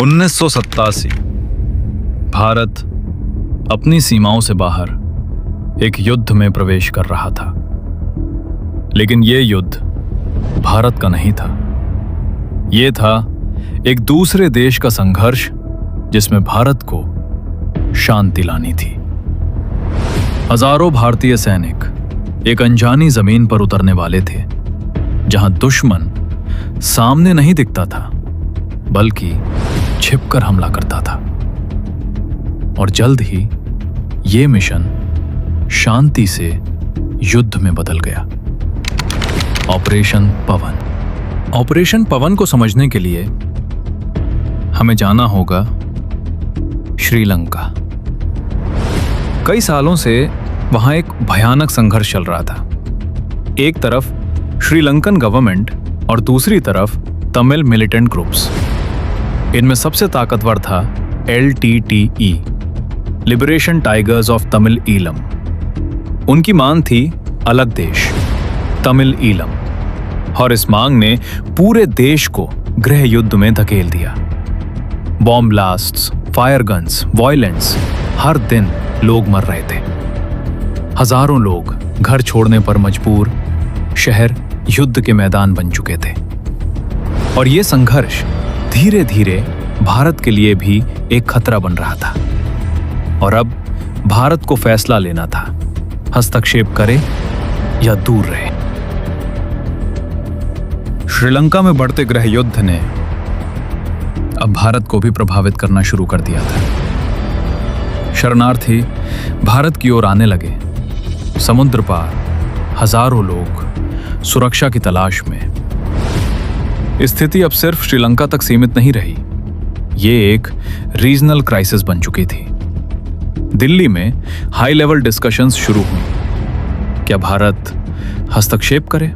1987 भारत अपनी सीमाओं से बाहर एक युद्ध में प्रवेश कर रहा था। लेकिन यह युद्ध भारत का नहीं था। यह था एक दूसरे देश का संघर्ष जिसमें भारत को शांति लानी थी। हजारों भारतीय सैनिक एक अनजानी जमीन पर उतरने वाले थे, जहां दुश्मन सामने नहीं दिखता था बल्कि छिपकर हमला करता था। और जल्द ही यह मिशन शांति से युद्ध में बदल गया। ऑपरेशन पवन। ऑपरेशन पवन को समझने के लिए हमें जाना होगा श्रीलंका। कई सालों से वहां एक भयानक संघर्ष चल रहा था। एक तरफ श्रीलंकन गवर्नमेंट और दूसरी तरफ तमिल मिलिटेंट ग्रुप्स। इनमें सबसे ताकतवर था LTTE, liberation tigers of Tamil Eelam. उनकी मांग थी अलग देश, तमिल ईलम, और इस मांग ने पूरे देश को गृह युद्ध में धकेल दिया। Bomb blasts, fire guns, violence, हर दिन लोग मर रहे थे। हजारों लोग घर छोड़ने पर मजबूर, शहर युद्ध के मैदान बन चुके थे। और यह संघर्ष धीरे धीरे भारत के लिए भी एक खतरा बन रहा था। और अब भारत को फैसला लेना था, हस्तक्षेप करे या दूर रहे। श्रीलंका में बढ़ते गृह युद्ध ने अब भारत को भी प्रभावित करना शुरू कर दिया था। शरणार्थी भारत की ओर आने लगे। समुद्र पार हजारों लोग सुरक्षा की तलाश में। स्थिति अब सिर्फ श्रीलंका तक सीमित नहीं रही, ये एक रीजनल क्राइसिस बन चुकी थी। दिल्ली में हाई लेवल डिस्कशंस शुरू हुई। क्या भारत हस्तक्षेप करे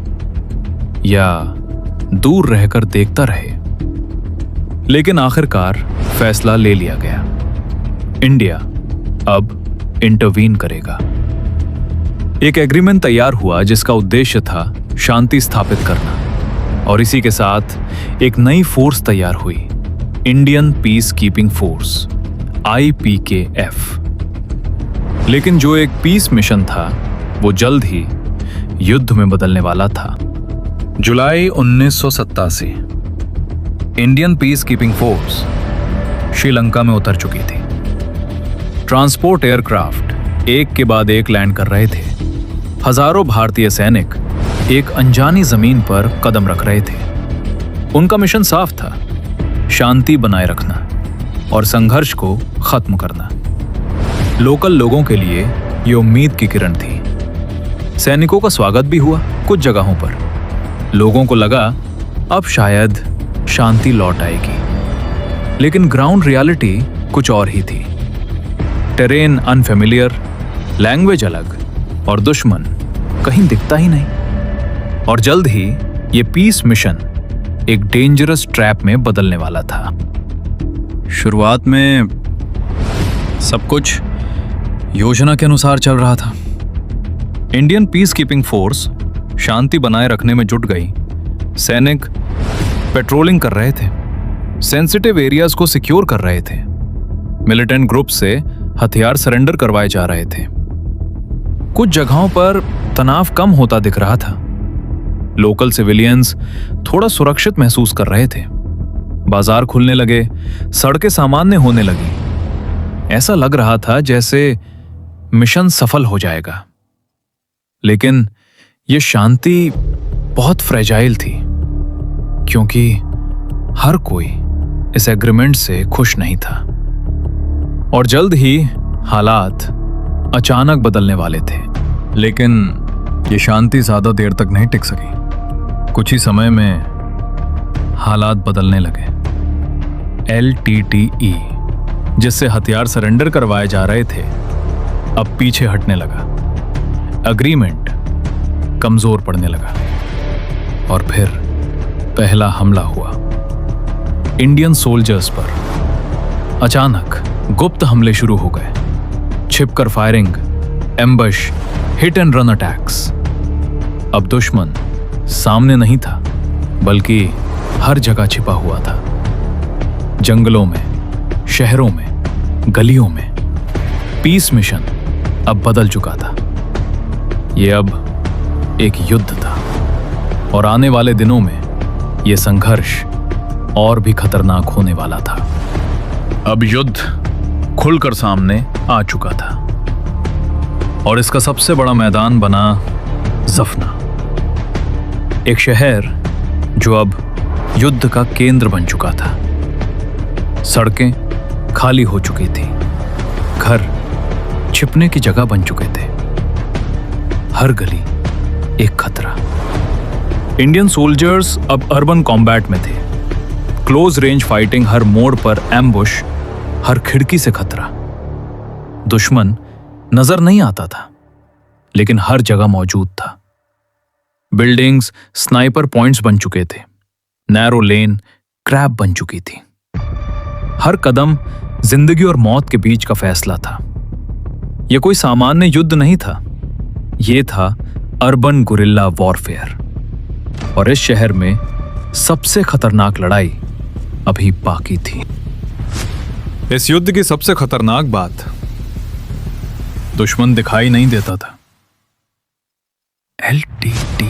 या दूर रहकर देखता रहे? लेकिन आखिरकार फैसला ले लिया गया। इंडिया अब इंटरवीन करेगा। एक एग्रीमेंट तैयार हुआ जिसका उद्देश्य था शांति स्थापित करना। और इसी के साथ एक नई फोर्स तैयार हुई, Indian peace keeping force, IPKF। लेकिन जो एक पीस मिशन था वो जल्द ही युद्ध में बदलने वाला था। जुलाई 1987 Indian peace keeping force Sri Lanka में उतर चुकी थी। ट्रांसपोर्ट एयरक्राफ्ट एक के बाद एक लैंड कर रहे थे। हजारों भारतीय सैनिक एक अनजानी जमीन पर कदम रख रहे थे। उनका मिशन साफ था, शांति बनाए रखना और संघर्ष को खत्म करना। लोकल लोगों के लिए ये उम्मीद की किरण थी। सैनिकों का स्वागत भी हुआ कुछ जगहों पर। लोगों को लगा अब शायद शांति लौट आएगी। लेकिन ग्राउंड रियलिटी कुछ और ही थी। टेरेन अनफेमिलियर, लैंग्वेज अलग और दुश्मन कहीं दिखता ही नहीं। और जल्द ही ये पीस मिशन एक डेंजरस ट्रैप में बदलने वाला था। शुरुआत में सब कुछ योजना के अनुसार चल रहा था। इंडियन पीस कीपिंग फोर्स शांति बनाए रखने में जुट गई। सैनिक पेट्रोलिंग कर रहे थे, सेंसिटिव एरियाज को सिक्योर कर रहे थे। मिलिटेंट ग्रुप से हथियार सरेंडर करवाए जा रहे थे। कुछ जगहों पर तनाव कम होता दिख रहा था। लोकल सिविलियंस थोड़ा सुरक्षित महसूस कर रहे थे। बाजार खुलने लगे, सड़कें सामान्य होने लगी। ऐसा लग रहा था जैसे मिशन सफल हो जाएगा। लेकिन यह शांति बहुत फ्रेजाइल थी, क्योंकि हर कोई इस एग्रीमेंट से खुश नहीं था। और जल्द ही हालात अचानक बदलने वाले थे। लेकिन यह शांति ज्यादा देर तक नहीं टिक सकी। कुछ ही समय में हालात बदलने लगे। LTTE, जिससे हथियार सरेंडर करवाए जा रहे थे, अब पीछे हटने लगा। एग्रीमेंट कमजोर पड़ने लगा। और फिर पहला हमला हुआ इंडियन सोल्जर्स पर। अचानक गुप्त हमले शुरू हो गए। छिपकर firing, ambush, hit and run attacks. अब दुश्मन सामने नहीं था, बल्कि हर जगह छिपा हुआ था। जंगलों में, शहरों में, गलियों में पीस मिशन अब बदल चुका था। यह अब एक युद्ध था और आने वाले दिनों में यह संघर्ष और भी खतरनाक होने वाला था। अब युद्ध खुलकर सामने आ चुका था और इसका सबसे बड़ा मैदान बना जफना, एक शहर जो अब युद्ध का केंद्र बन चुका था। सड़कें खाली हो चुकी थी, घर छिपने की जगह बन चुके थे, हर गली एक खतरा। इंडियन सोल्जर्स अब अर्बन कॉम्बैट में थे, क्लोज रेंज फाइटिंग, हर मोड़ पर एम्बुश, हर खिड़की से खतरा। दुश्मन नजर नहीं आता था लेकिन हर जगह मौजूद था। बिल्डिंग्स स्नाइपर पॉइंट्स बन चुके थे, नैरो लेन ट्रैप बन चुकी थी। हर कदम जिंदगी और मौत के बीच का फैसला था। यह कोई सामान्य युद्ध नहीं था, यह था अर्बन गुरिल्ला वॉरफेयर। और इस शहर में सबसे खतरनाक लड़ाई अभी बाकी थी। इस युद्ध की सबसे खतरनाक बात, दुश्मन दिखाई नहीं देता था। LTTE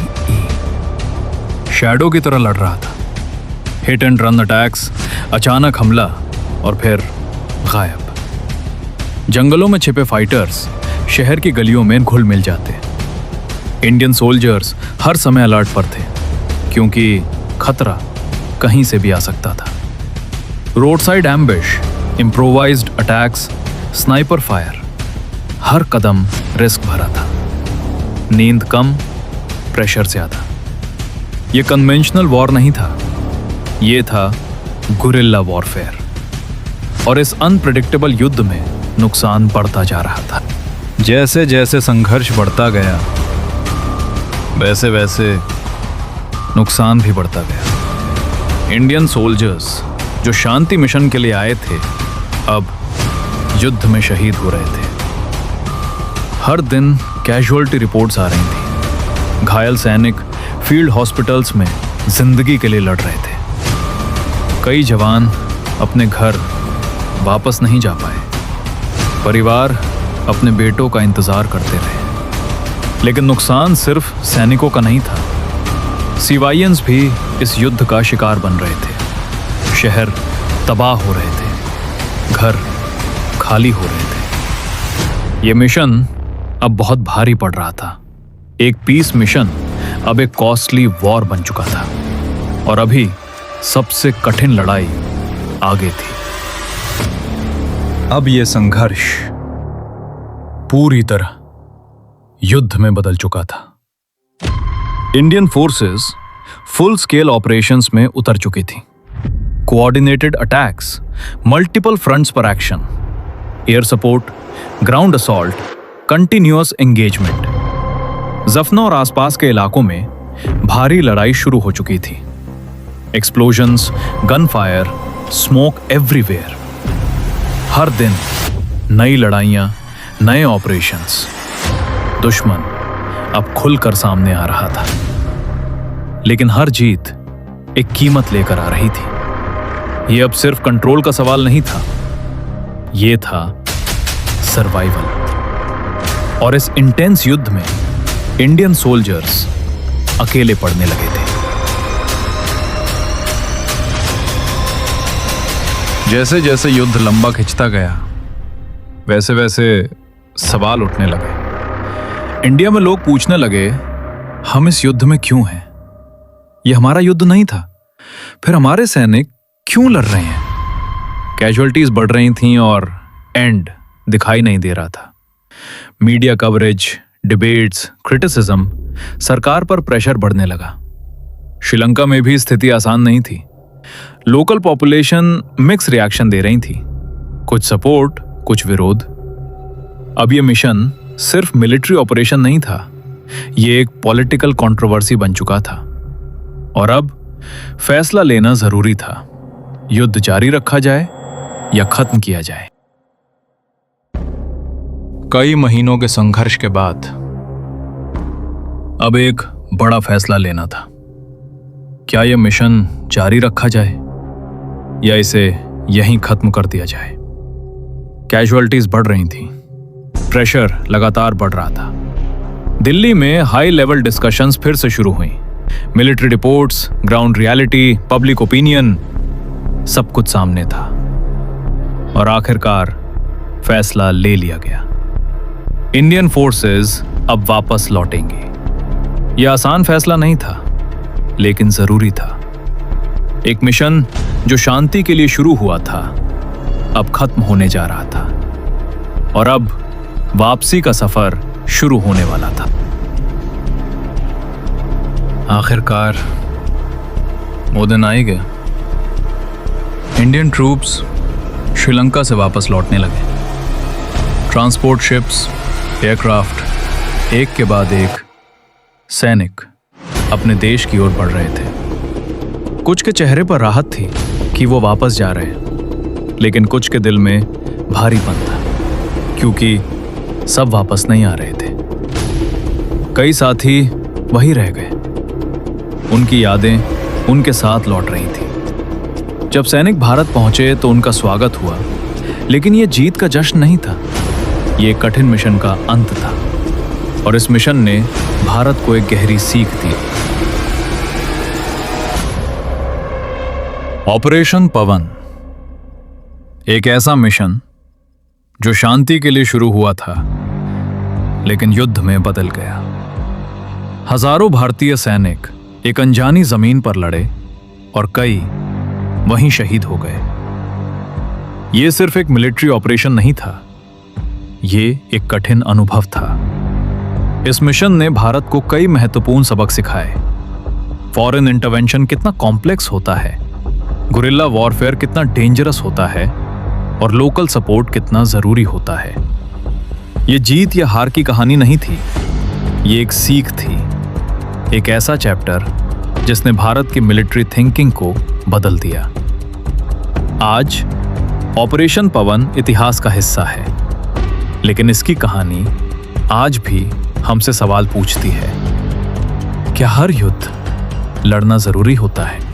शैडो की तरह लड़ रहा था। हिट एंड रन अटैक्स, अचानक हमला और फिर गायब। जंगलों में छिपे फाइटर्स शहर की गलियों में घुल मिल जाते। इंडियन सोल्जर्स हर समय अलर्ट पर थे क्योंकि खतरा कहीं से भी आ सकता था। Road side ambush, improvised attacks, sniper fire, हर कदम रिस्क भरा था। नींद कम, प्रेशर ज्यादा। यह कन्वेंशनल वॉर नहीं था, यह था गुरिल्ला वॉरफेयर। और इस अनप्रेडिक्टेबल युद्ध में नुकसान बढ़ता जा रहा था। जैसे जैसे संघर्ष बढ़ता गया वैसे वैसे नुकसान भी बढ़ता गया। इंडियन सोल्जर्स जो शांति मिशन के लिए आए थे अब युद्ध में शहीद हो रहे थे। हर दिन कैजुअल्टी रिपोर्ट्स आ रही थी। घायल सैनिक फील्ड हॉस्पिटल्स में जिंदगी के लिए लड़ रहे थे। कई जवान अपने घर वापस नहीं जा पाए। परिवार अपने बेटों का इंतजार करते रहे। लेकिन नुकसान सिर्फ सैनिकों का नहीं था, सिवाइयंस भी इस युद्ध का शिकार बन रहे थे। शहर तबाह हो रहे थे, घर खाली हो रहे थे। यह मिशन अब बहुत भारी पड़ रहा था। एक पीस मिशन अब एक कॉस्टली वॉर बन चुका था और अभी सबसे कठिन लड़ाई आगे थी। अब यह संघर्ष पूरी तरह युद्ध में बदल चुका था। Indian forces full scale operations में उतर चुकी थी। कोऑर्डिनेटेड अटैक्स, मल्टीपल फ्रंट्स पर action, air support, ground assault, continuous engagement. Jaffna और आसपास के इलाकों में भारी लड़ाई शुरू हो चुकी थी। Explosions, gun fire, smoke everywhere. हर दिन नई लड़ाइयां, नए ऑपरेशंस। दुश्मन अब खुलकर सामने आ रहा था, लेकिन हर जीत एक कीमत लेकर आ रही थी। यह अब सिर्फ कंट्रोल का सवाल नहीं था, यह था सर्वाइवल। और इस इंटेंस युद्ध में इंडियन सोल्जर्स अकेले पड़ने लगे थे। जैसे जैसे युद्ध लंबा खिंचता गया वैसे वैसे सवाल उठने लगे। इंडिया में लोग पूछने लगे, हम इस युद्ध में क्यों हैं? यह हमारा युद्ध नहीं था, फिर हमारे सैनिक क्यों लड़ रहे हैं? कैजुअल्टीज बढ़ रही थीं और एंड दिखाई नहीं दे रहा था। मीडिया कवरेज, डिबेट्स, क्रिटिसिज्म, सरकार पर प्रेशर बढ़ने लगा। श्रीलंका में भी स्थिति आसान नहीं थी। लोकल पॉपुलेशन मिक्स रिएक्शन दे रही थी, कुछ सपोर्ट, कुछ विरोध। अब यह मिशन सिर्फ मिलिट्री ऑपरेशन नहीं था, यह एक पॉलिटिकल कंट्रोवर्सी बन चुका था और अब फैसला लेना जरूरी था। युद्ध जारी रखा जाए या खत्म किया जाए। कई महीनों के संघर्ष के बाद अब एक बड़ा फैसला लेना था। क्या यह मिशन जारी रखा जाए या इसे यहीं खत्म कर दिया जाए। कैजुअलिटीज बढ़ रही थी, प्रेशर लगातार बढ़ रहा था। दिल्ली में हाई लेवल डिस्कशंस फिर से शुरू हुई। Military reports, ground reality, public opinion, सब कुछ सामने था और आखिरकार फैसला ले लिया गया। इंडियन फोर्सेस अब वापस लौटेंगे। यह आसान फैसला नहीं था, लेकिन जरूरी था। एक मिशन जो शांति के लिए शुरू हुआ था, अब खत्म होने जा रहा था और अब वापसी का सफर शुरू होने वाला था। आखिरकार वो दिन आ ही गया। इंडियन ट्रूप्स श्रीलंका से वापस लौटने लगे। ट्रांसपोर्ट शिप्स, एयरक्राफ्ट, एक के बाद एक सैनिक अपने देश की ओर बढ़ रहे थे। कुछ के चेहरे पर राहत थी कि वो वापस जा रहे हैं, लेकिन कुछ के दिल में भारीपन था क्योंकि सब वापस नहीं आ रहे थे। कई साथी वहीं रह गए, उनकी यादें उनके साथ लौट रही थी। जब सैनिक भारत पहुंचे तो उनका स्वागत हुआ, लेकिन यह जीत का जश्न नहीं था, ये कठिन मिशन का अंत था और इस मिशन ने भारत को एक गहरी सीख दी। ऑपरेशन पवन, एक ऐसा मिशन जो शांति के लिए शुरू हुआ था लेकिन युद्ध में बदल गया। हजारों भारतीय सैनिक एक अनजानी जमीन पर लड़े और कई वहीं शहीद हो गए। यह सिर्फ एक मिलिट्री ऑपरेशन नहीं था, ये एक कठिन अनुभव था। इस मिशन ने भारत को कई महत्वपूर्ण सबक सिखाए। फॉरेन इंटरवेंशन कितना कॉम्प्लेक्स होता है, गुरिल्ला वॉरफेयर कितना डेंजरस होता है और लोकल सपोर्ट कितना जरूरी होता है। ये जीत या हार की कहानी नहीं थी, ये एक सीख थी, एक ऐसा चैप्टर जिसने भारत की मिलिट्री थिंकिंग को बदल दिया। आज ऑपरेशन पवन इतिहास का हिस्सा है, लेकिन इसकी कहानी आज भी हमसे सवाल पूछती है, क्या हर युद्ध लड़ना जरूरी होता है?